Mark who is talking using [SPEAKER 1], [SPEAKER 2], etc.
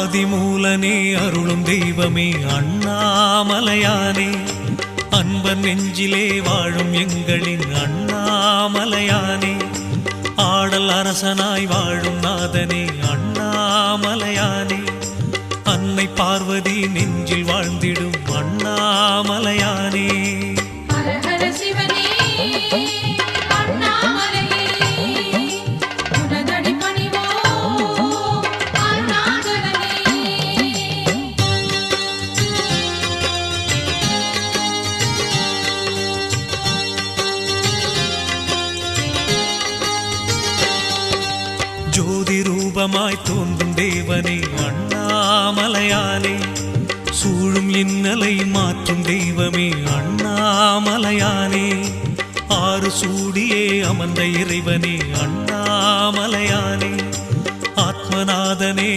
[SPEAKER 1] ஆதிமூலனே அருளும் தெய்வமே அண்ணாமலையானே, அன்பர் நெஞ்சிலே வாழும் எங்களின் அண்ணாமலையானே, ஆடல் அரசனாய் வாழும் நாதனே அண்ணாமலையானே, அன்னை பார்வதி நெஞ்சில் வாழ்ந்திடும் அண்ணாமலையானே. ஜோதி ரூபமாய் தோன்றும் தேவனே அண்ணாமலையானே, சூழும் இன்னலை மாற்றும் தெய்வமே அண்ணாமலையானே, ஆறு சூடியே அமர்ந்த இறைவனே அண்ணாமலையானே, ஆத்மநாதனே